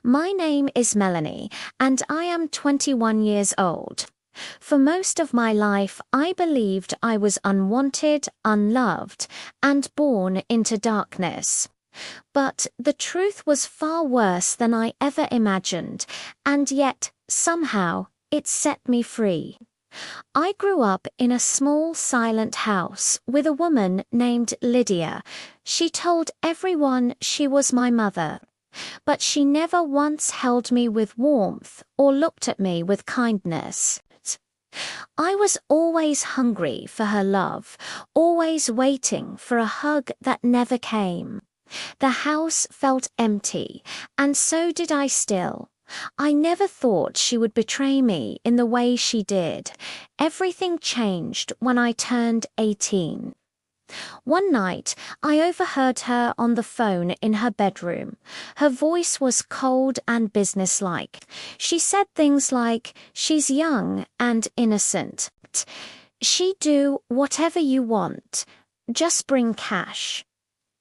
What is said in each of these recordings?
My name is Melanie, and I am 21 years old. For most of my life, I believed I was unwanted, unloved, and born into darkness. But the truth was far worse than I ever imagined, and yet, somehow, it set me free. I grew up in a small, silent house with a woman named Lydia. She told everyone she was my mother, but she never once held me with warmth or looked at me with kindness. I was always hungry for her love, always waiting for a hug that never came. The house felt empty, and so did I still. I never thought she would betray me in the way she did. Everything changed when I turned 18. One night, I overheard her on the phone in her bedroom. Her voice was cold and businesslike. She said things like, "She's young and innocent. She'd do whatever you want. Just bring cash."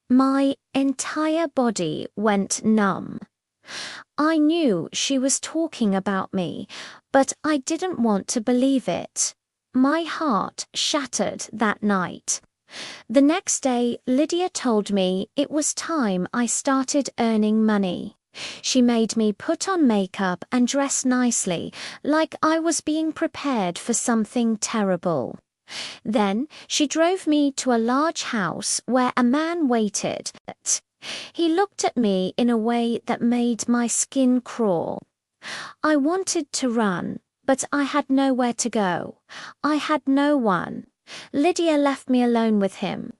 My entire body went numb. I knew she was talking about me, but I didn't want to believe it. My heart shattered that night. The next day, Lydia told me it was time I started earning money. She made me put on makeup and dress nicely, like I was being prepared for something terrible. Then she drove me to a large house where a man waited. He looked at me in a way that made my skin crawl. I wanted to run, but I had nowhere to go. I had no one. Lydia left me alone with him.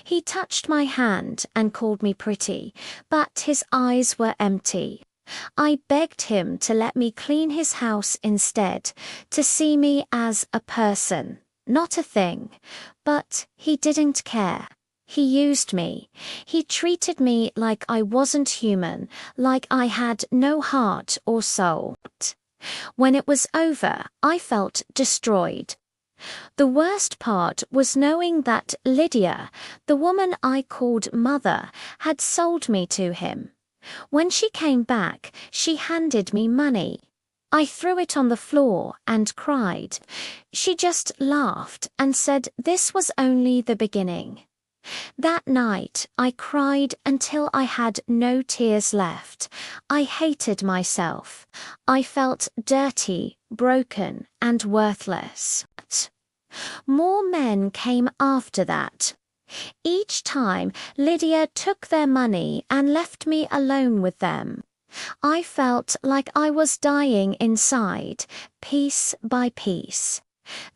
He touched my hand and called me pretty, but his eyes were empty. I begged him to let me clean his house instead, to see me as a person, not a thing. But he didn't care. He used me. He treated me like I wasn't human, like I had no heart or soul. When it was over, I felt destroyed. The worst part was knowing that Lydia, the woman I called mother, had sold me to him. When she came back, she handed me money. I threw it on the floor and cried. She just laughed and said this was only the beginning. That night, I cried until I had no tears left. I hated myself. I felt dirty, broken, and worthless. More men came after that. Each time, Lydia took their money and left me alone with them. I felt like I was dying inside, piece by piece.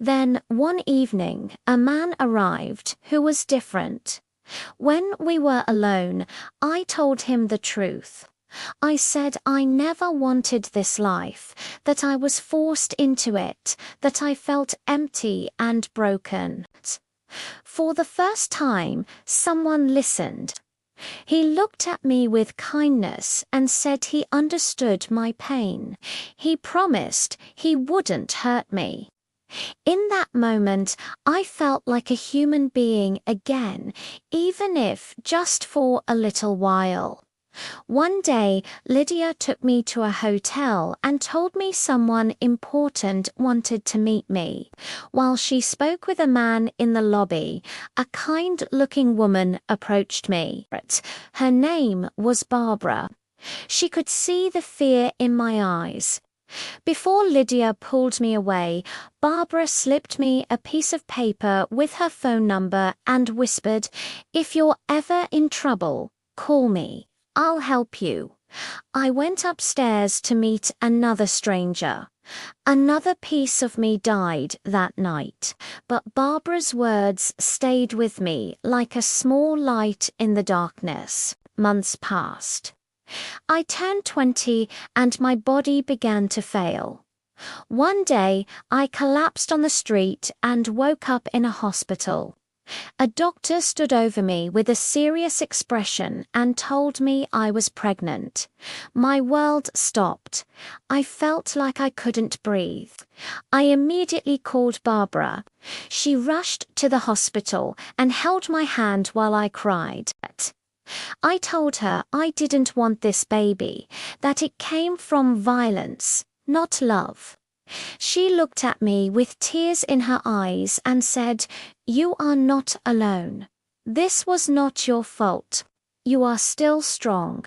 Then, one evening, a man arrived who was different. When we were alone, I told him the truth. I said I never wanted this life, that I was forced into it, that I felt empty and broken. For the first time, someone listened. He looked at me with kindness and said he understood my pain. He promised he wouldn't hurt me. In that moment, I felt like a human being again, even if just for a little while. One day, Lydia took me to a hotel and told me someone important wanted to meet me. While she spoke with a man in the lobby, a kind-looking woman approached me. Her name was Barbara. She could see the fear in my eyes. Before Lydia pulled me away, Barbara slipped me a piece of paper with her phone number and whispered, "If you're ever in trouble, call me. I'll help you." I went upstairs to meet another stranger. Another piece of me died that night, but Barbara's words stayed with me like a small light in the darkness. Months passed. I turned 20 and my body began to fail. One day, I collapsed on the street and woke up in a hospital. A doctor stood over me with a serious expression and told me I was pregnant. My world stopped. I felt like I couldn't breathe. I immediately called Barbara. She rushed to the hospital and held my hand while I cried. I told her I didn't want this baby, that it came from violence, not love. She looked at me with tears in her eyes and said, "You are not alone. This was not your fault. You are still strong."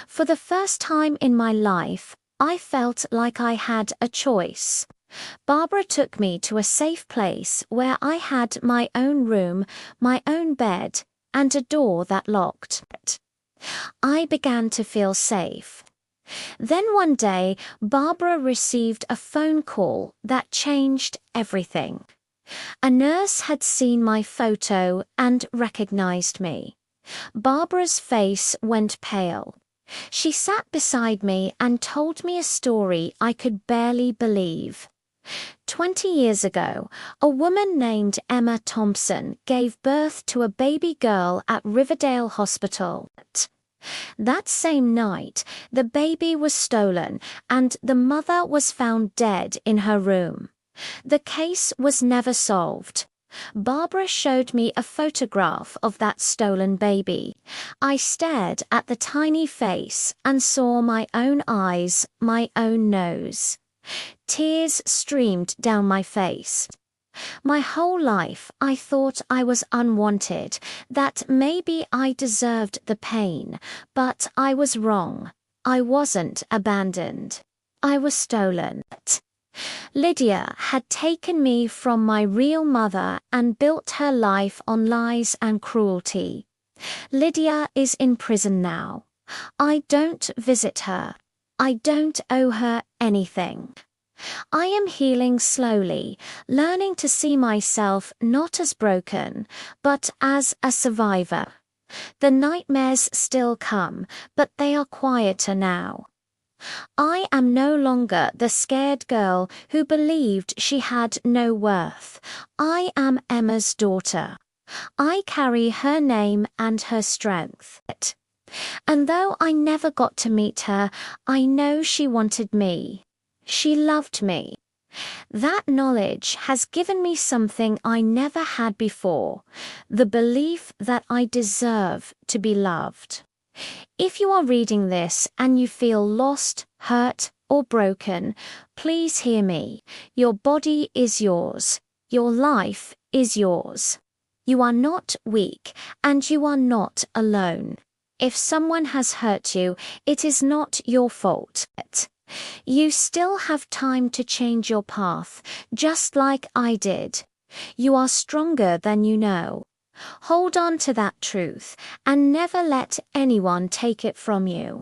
For the first time in my life, I felt like I had a choice. Barbara took me to a safe place where I had my own room, my own bed, and a door that locked. I began to feel safe. Then one day, Barbara received a phone call that changed everything. A nurse had seen my photo and recognized me. Barbara's face went pale. She sat beside me and told me a story I could barely believe. 20 years ago, a woman named Emma Thompson gave birth to a baby girl at Riverdale Hospital. That same night, the baby was stolen and the mother was found dead in her room. The case was never solved. Barbara showed me a photograph of that stolen baby. I stared at the tiny face and saw my own eyes, my own nose. Tears streamed down my face. My whole life I thought I was unwanted, that maybe I deserved the pain, but I was wrong. I wasn't abandoned. I was stolen. Lydia had taken me from my real mother and built her life on lies and cruelty. Lydia is in prison now. I don't visit her. I don't owe her anything. I am healing slowly, learning to see myself not as broken, but as a survivor. The nightmares still come, but they are quieter now. I am no longer the scared girl who believed she had no worth. I am Emma's daughter. I carry her name and her strength. And though I never got to meet her, I know she wanted me. She loved me. That knowledge has given me something I never had before, the belief that I deserve to be loved. If you are reading this and you feel lost, hurt, or broken, please hear me. Your body is yours. Your life is yours. You are not weak, and you are not alone. If someone has hurt you, it is not your fault. You still have time to change your path, just like I did. You are stronger than you know. Hold on to that truth and never let anyone take it from you.